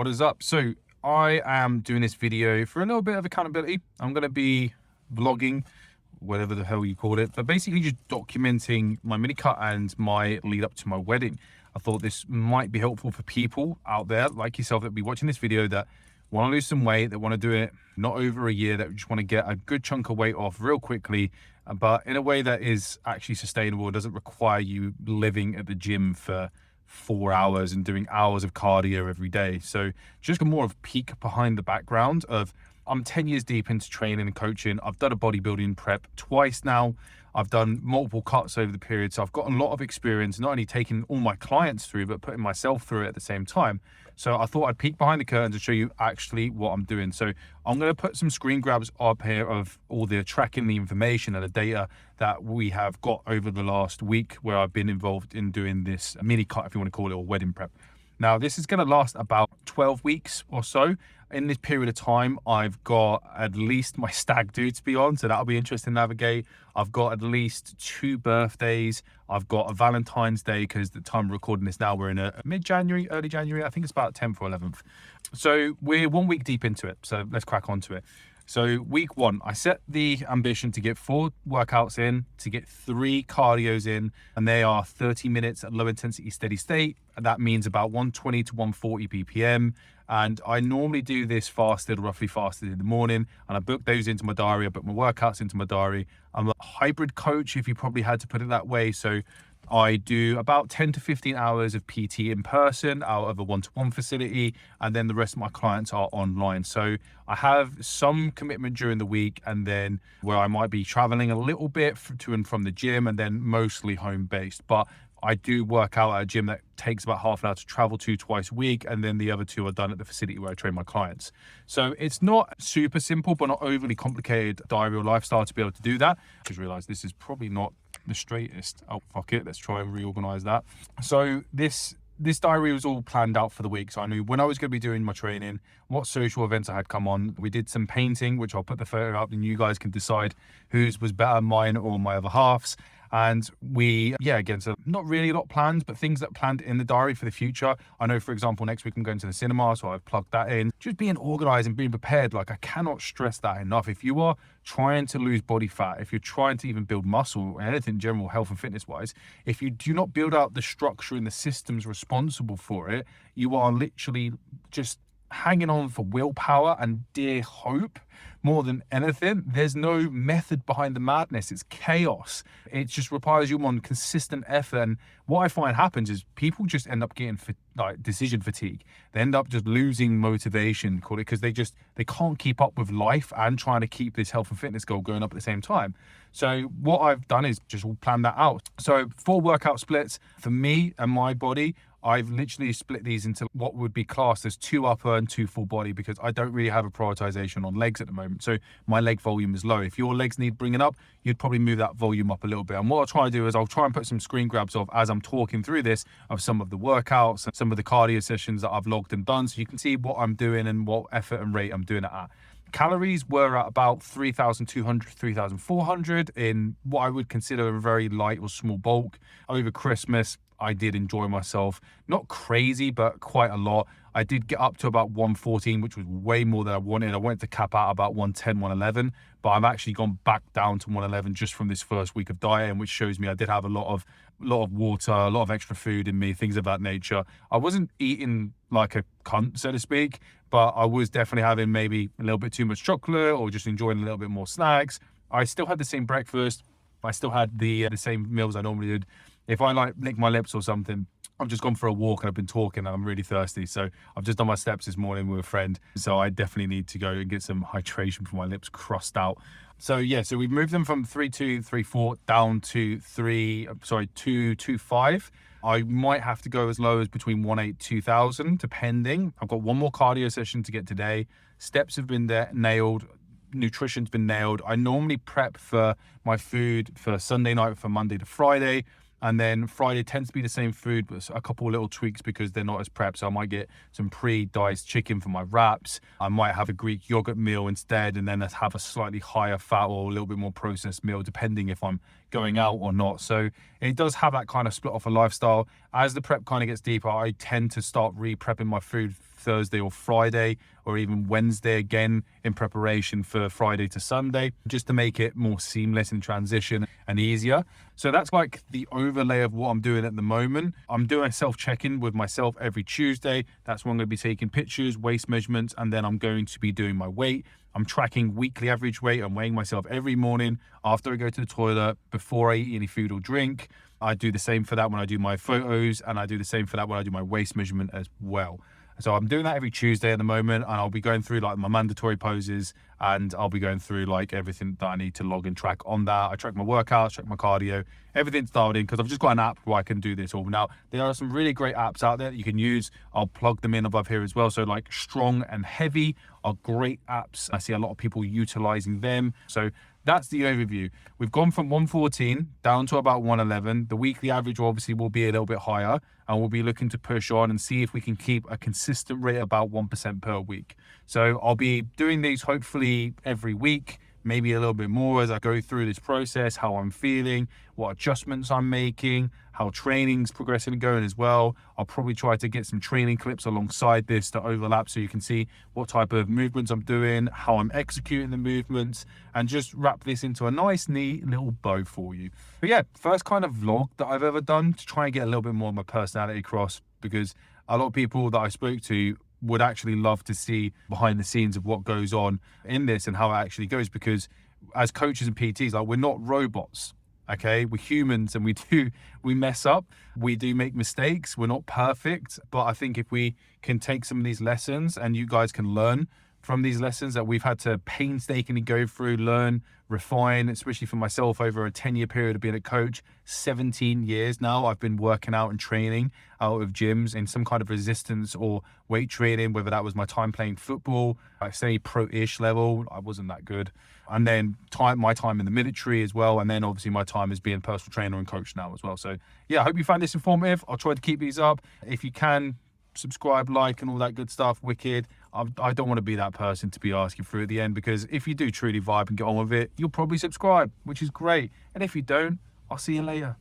What is up? So I am doing this video for a little bit of accountability. I'm going to be vlogging, whatever the hell you call it, but basically just documenting my mini cut and my lead up to my wedding. I thought this might be helpful for people out there like yourself that be watching this video that want to lose some weight, that want to do it not over a year, that just want to get a good chunk of weight off real quickly, but in a way that is actually sustainable, doesn't require you living at the gym for 4 hours and doing hours of cardio every day. So just more of a peek behind the background of I'm 10 years deep into training and coaching. I've done a bodybuilding prep twice now. I've done multiple cuts over the period. So I've got a lot of experience, not only taking all my clients through, but putting myself through it at the same time. So I thought I'd peek behind the curtain to show you actually what I'm doing. So I'm going to put some screen grabs up here of all the tracking, the information and the data that we have got over the last week where I've been involved in doing this mini cut, if you want to call it, or wedding prep. Now, this is going to last about 12 weeks or so. In this period of time, I've got at least my stag do to be on, so that'll be interesting to navigate. I've got at least 2 birthdays. I've got a Valentine's Day, because the time we're recording this now, we're in a mid-January, early January. I think it's about 10th or 11th. So we're 1 week deep into it, so let's crack on to it. So week 1, I set the ambition to get 4 workouts in, to get 3 cardios in, and they are 30 minutes at low intensity steady state. And that means about 120 to 140 BPM. And I normally do this roughly fasted in the morning, and I book those into my diary. I book my workouts into my diary. I'm a hybrid coach, if you probably had to put it that way. So I do about 10 to 15 hours of PT in person out of a one-to-one facility, and then the rest of my clients are online. So I have some commitment during the week, and then where I might be traveling a little bit to and from the gym, and then mostly home-based. But I do work out at a gym that takes about half an hour to travel to twice a week, and then the other 2 are done at the facility where I train my clients. So it's not super simple, but not overly complicated diary or lifestyle to be able to do that. I just realized this is probably not the straightest. Oh, fuck it. Let's try and reorganize that. So this diary was all planned out for the week. So I knew when I was going to be doing my training, what social events I had come on. We did some painting, which I'll put the photo up and you guys can decide whose was better, mine or my other half's. And we, again, so not really a lot planned, but things that planned in the diary for the future. I know, for example, next week I'm going to the cinema, so I've plugged that in. Just being organized and being prepared, like I cannot stress that enough. If you are trying to lose body fat, if you're trying to even build muscle, or anything general health and fitness wise, if you do not build out the structure and the systems responsible for it, you are literally just hanging on for willpower and dear hope more than anything. There's no method behind the madness. It's chaos. It just requires you on consistent effort. And what I find happens is people just end up getting decision fatigue. They end up just losing motivation, call it, because they can't keep up with life and trying to keep this health and fitness goal going up at the same time. So what I've done is just all plan that out. So 4 workout splits for me and my body. I've literally split these into what would be classed as 2 upper and 2 full body, because I don't really have a prioritization on legs at the moment. So my leg volume is low. If your legs need bringing up, you'd probably move that volume up a little bit. And what I'll try to do is I'll try and put some screen grabs of, as I'm talking through this, of some of the workouts and some of the cardio sessions that I've logged and done, so you can see what I'm doing and what effort and rate I'm doing it at. Calories were at about 3,200, 3,400 in what I would consider a very light or small bulk. Over Christmas, I did enjoy myself. Not crazy, but quite a lot. I did get up to about 114, which was way more than I wanted. I wanted to cap out about 110, 111, but I've actually gone back down to 111 just from this first week of dieting, which shows me I did have a lot of water, a lot of extra food in me, things of that nature. I wasn't eating like a cunt, so to speak, but I was definitely having maybe a little bit too much chocolate or just enjoying a little bit more snacks. I still had the same breakfast. I still had the same meals I normally did. If I lick my lips or something, I've just gone for a walk and I've been talking and I'm really thirsty. So I've just done my steps this morning with a friend. So I definitely need to go and get some hydration for my lips crossed out. So so we've moved them from 3.2, 3.4 down to 2.25. I might have to go as low as between 1.8, 2,000, depending. I've got 1 more cardio session to get today. Steps have been nailed. Nutrition's been nailed. I normally prep for my food for Sunday night, for Monday to Friday. And then Friday tends to be the same food, but a couple of little tweaks because they're not as prepped. So I might get some pre-diced chicken for my wraps. I might have a Greek yogurt meal instead, and then have a slightly higher fat or a little bit more processed meal, depending if I'm going out or not. So it does have that kind of split off a lifestyle. As the prep kind of gets deeper, I tend to start re-prepping my food Thursday or Friday, or even Wednesday again in preparation for Friday to Sunday, just to make it more seamless in transition and easier. So that's like the overlay of what I'm doing at the moment. I'm doing a self-check-in with myself every Tuesday. That's when I'm going to be taking pictures, waist measurements, and then I'm going to be doing my weight. I'm tracking weekly average weight. I'm weighing myself every morning after I go to the toilet, before I eat any food or drink. I do the same for that when I do my photos, and I do the same for that when I do my waist measurement as well. So I'm doing that every Tuesday at the moment, and I'll be going through like my mandatory poses, and I'll be going through like everything that I need to log and track on that. I track my workouts, track my cardio, everything's dialed in because I've just got an app where I can do this all. Now, there are some really great apps out there that you can use. I'll plug them in above here as well. So like Strong and Heavy are great apps. I see a lot of people utilizing them. So that's the overview. We've gone from 114 down to about 111. The weekly average obviously will be a little bit higher, and we'll be looking to push on and see if we can keep a consistent rate about 1% per week. So I'll be doing these hopefully every week, maybe a little bit more as I go through this process, how I'm feeling, what adjustments I'm making, how training's progressing and going as well. I'll probably try to get some training clips alongside this to overlap so you can see what type of movements I'm doing, how I'm executing the movements, and just wrap this into a nice, neat little bow for you. But yeah, first kind of vlog that I've ever done to try and get a little bit more of my personality across, because a lot of people that I spoke to would actually love to see behind the scenes of what goes on in this and how it actually goes, because as coaches and PTs, like, we're not robots. Okay, we're humans, and we mess up, we do make mistakes, we're not perfect. But I think if we can take some of these lessons, and you guys can learn from these lessons that we've had to painstakingly go through, learn, refine, especially for myself over a 10-year period of being a coach. 17 years now I've been working out and training out of gyms in some kind of resistance or weight training, whether that was my time playing football, I say pro-ish level, I wasn't that good, and then my time in the military as well, and then obviously my time as being a personal trainer and coach now as well. So yeah, I hope you found this informative. I'll try to keep these up. If you can, subscribe, like, and all that good stuff. Wicked. I don't want to be that person to be asking through at the end, because if you do truly vibe and get on with it, you'll probably subscribe, which is great. And if you don't, I'll see you later.